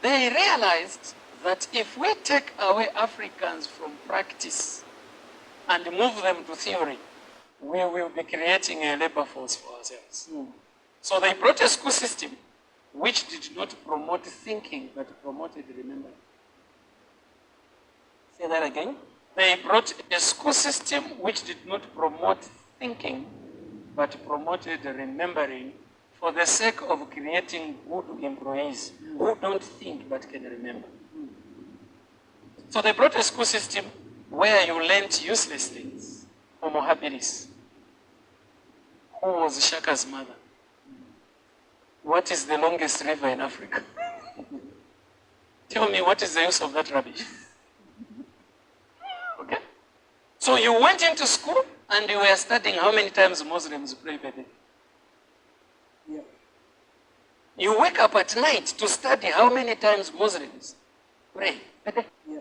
They realized that if we take away Africans from practice and move them to theory, we will be creating a labor force for ourselves. So they brought a school system which did not promote thinking, but promoted remembering. Say that again. They brought a school system which did not promote thinking, but promoted remembering for the sake of creating good employees who don't think but can remember. So they brought a school system where you learned useless things. Homo habilis. Who was Shaka's mother? What is the longest river in Africa? Tell me, what is the use of that rubbish? Okay? So you went into school and you were studying how many times Muslims pray per day. Yeah. You wake up at night to study how many times Muslims pray per day. Yeah.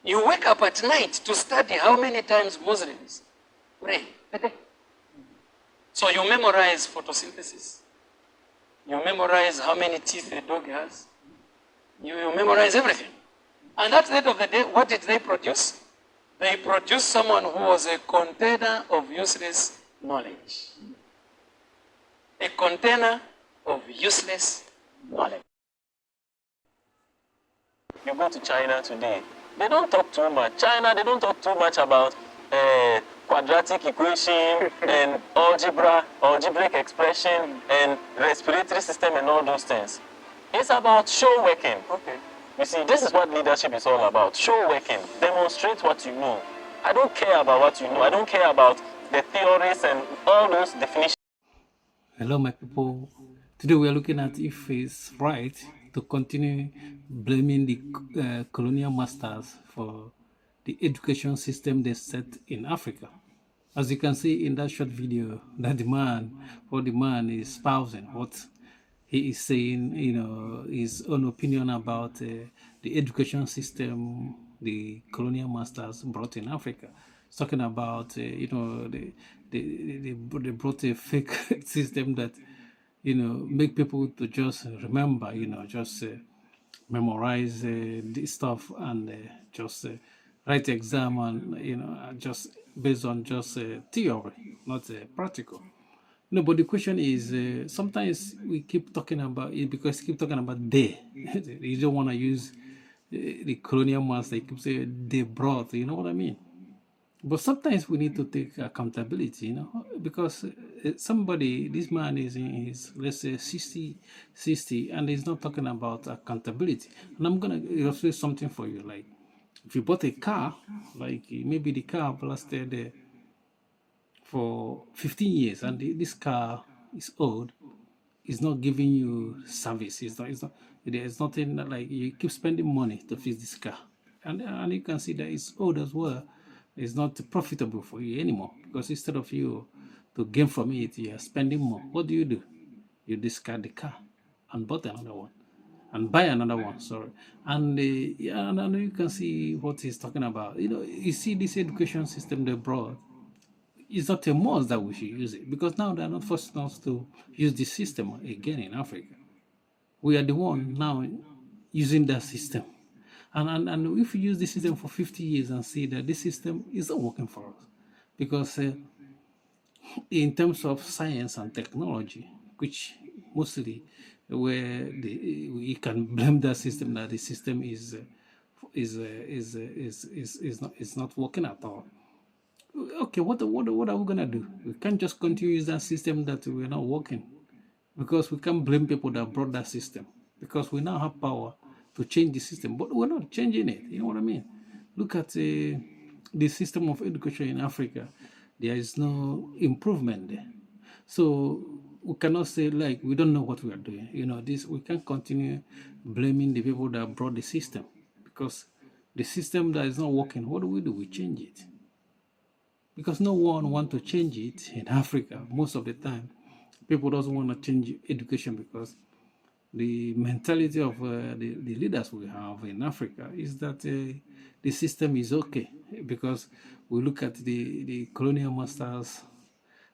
You wake up at night to study how many times Muslims pray per day. So you memorize photosynthesis. You memorize how many teeth a dog has. You memorize everything. And at the end of the day, what did they produce? They produced someone who was a container of useless knowledge. A container of useless knowledge. You go to China today, they don't talk too much. China, they don't talk too much about quadratic equation and algebraic expression and respiratory system and all those things. It's about show working. Okay. You see, this is what leadership is all about. Show working. Demonstrate what you know. I don't care about what you know. I don't care about the theories and all those definitions. Hello, my people. Today we are looking at if it's right to continue blaming the colonial masters for the education system they set in Africa. As you can see in that short video, that the man is espousing what he is saying, his own opinion about the education system the colonial masters brought in Africa. He's talking about, they brought a fake system that, make people to just remember, just memorize this stuff and just write exam and, just based on just theory, not practical. But the question is, sometimes we keep talking about it because keep talking about they. You don't want to use the colonial master. They keep saying they brought. You know what I mean? But sometimes we need to take accountability. Because this man is in his, let's say, 60, and he's not talking about accountability. And I'm gonna illustrate something for you. Like, if you bought a car, like maybe the car lasted for 15 years and this car is old, it's not giving you service. There's nothing like you keep spending money to fix this car. And you can see that it's old as well. It's not profitable for you anymore because instead of you to gain from it, you are spending more. What do? You discard the car and bought another one and buy another one, sorry. And and you can see what he's talking about. You see this education system they brought, it's not a must that we should use it because now they're not forcing us to use this system again in Africa. We are the one now using that system. And if we use this system for 50 years and see that this system is not working for us, because in terms of science and technology, which mostly where we can blame that system, that the system is not working at all. Okay, what are we gonna do? We can't just continue use that system that we're not working, because we can't blame people that brought that system, because we now have power to change the system, but we're not changing it. You know what I mean? Look at the system of education in Africa. There is no improvement there. So we cannot say like we don't know what we are doing. We can't continue blaming the people that brought the system, because the system that is not working, what do? We change it. Because no one wants to change it in Africa. Most of the time, people doesn't want to change education because the mentality of the leaders we have in Africa is that the system is okay. Because we look at the colonial masters,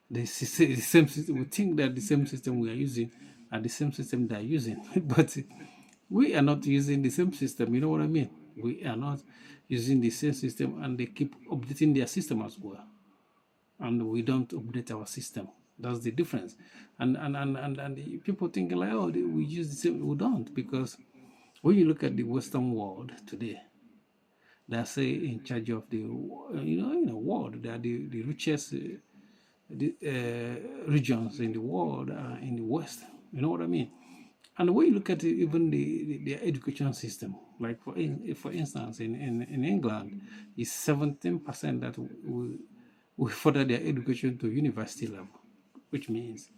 the same system. We think that the same system we are using are the same system they are using, but we are not using the same system. You know what I mean? We are not using the same system, and they keep updating their system as well, and we don't update our system. That's the difference. And the people thinking like, oh, we use the same. We don't, because when you look at the Western world today, they're say in charge of the world. They are the richest regions in the world, in the West. You know what I mean? And when you look at it, even the education system, like for instance, in England, is 17% that we further their education to university level, which means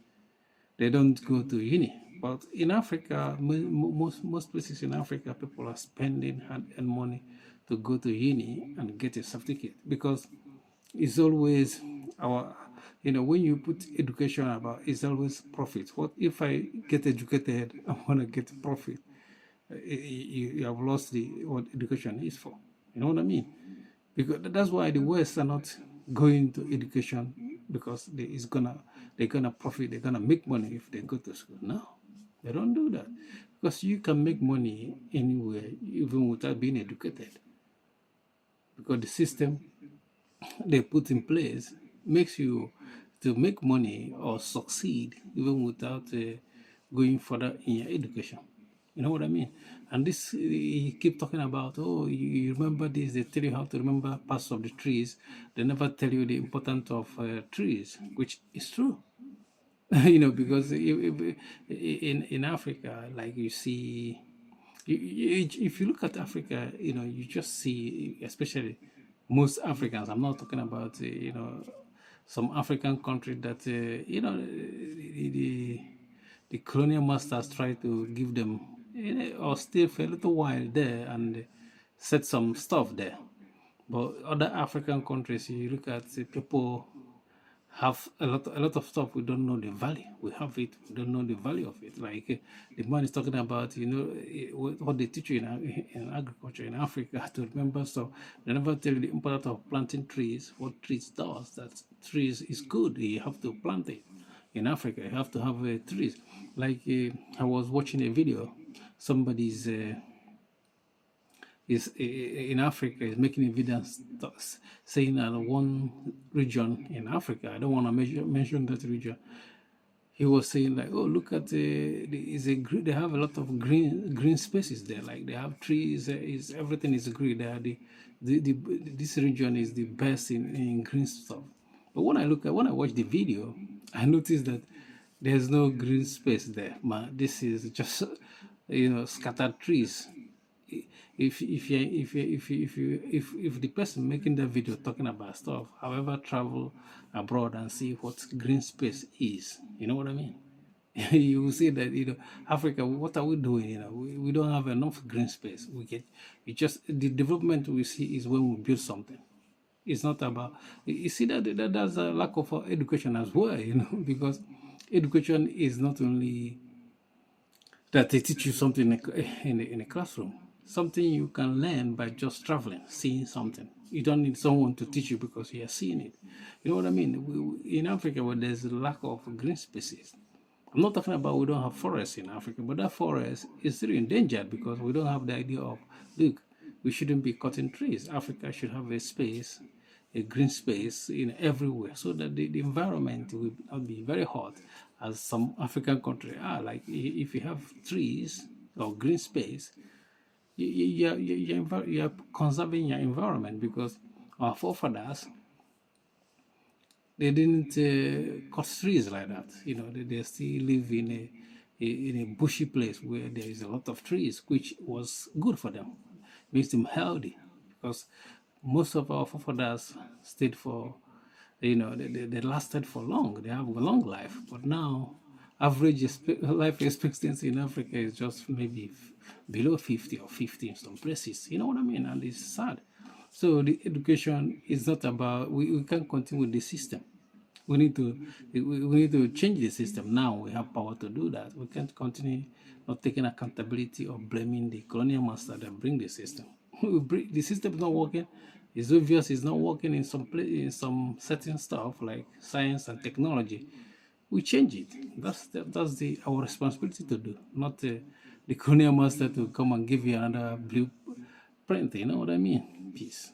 they don't go to uni. But in Africa, most places in Africa, people are spending hard-earned money to go to uni and get a certificate, because it's always our, when you put education about, it's always profit. What if I get educated, I want to get profit? You have lost what education is for. You know what I mean? Because that's why the West are not going to education, because they're gonna profit, they're gonna make money if they go to school. No, they don't do that, because you can make money anywhere, even without being educated, because the system they put in place makes you to make money or succeed even without going further in your education. You know what I mean? And this, you keep talking about, oh, you remember this, they tell you how to remember parts of the trees. They never tell you the importance of trees, which is true. Because in Africa, like you see, if you look at Africa, you just see, especially most Africans. I'm not talking about some African country that the colonial masters try to give them, or stay for a little while there and set some stuff there. But other African countries, you look at people have a lot of stuff, we don't know the value. We have it, we don't know the value of it. Like the man is talking about, what they teach you in agriculture in Africa to remember stuff. They never tell you the importance of planting trees, what trees does. That trees is good. You have to plant it. In Africa, you have to have trees. Like I was watching a video, somebody's is in Africa is making evidence saying that one region in Africa, I don't want to mention that region. He was saying like, oh, look at they have a lot of green spaces there. Like they have trees, is everything is green. They are this region is the best in green stuff. But when I watch the video, I noticed that there's no green space there. Man, this is just scattered trees. If the person making that video talking about stuff, however, travel abroad and see what green space is, you know what I mean? You will see that Africa, what are we doing? We don't have enough green space. We just the development we see is when we build something. It's not about, you see that there's a lack of education as well, because education is not only that they teach you something in a classroom. Something you can learn by just traveling, seeing something. You don't need someone to teach you because you are seeing it. You know what I mean? In Africa, where there's a lack of green spaces, I'm not talking about we don't have forests in Africa, but that forest is still endangered because we don't have the idea of, look, we shouldn't be cutting trees. Africa should have a space, a green space in everywhere, so that the environment will not be very hot as some African countries are. Like if you have trees or green space, you're conserving your environment, because our forefathers, they didn't cut trees like that. They still live in a bushy place where there is a lot of trees, which was good for them, makes them healthy, because most of our forefathers stayed for, they lasted for long. They have a long life. But now, average life expectancy in Africa is just maybe below 50 or 50 in some places. You know what I mean? And it's sad. So the education is not about, we can't continue with the system. We need to change the system. Now we have power to do that. We can't continue not taking accountability or blaming the colonial master that bring the system. The system is not working. It's obvious it's not working in some certain stuff like science and technology. we change it. That's our responsibility to do, not the colonial master to come and give you another blueprint. You know what I mean? Peace.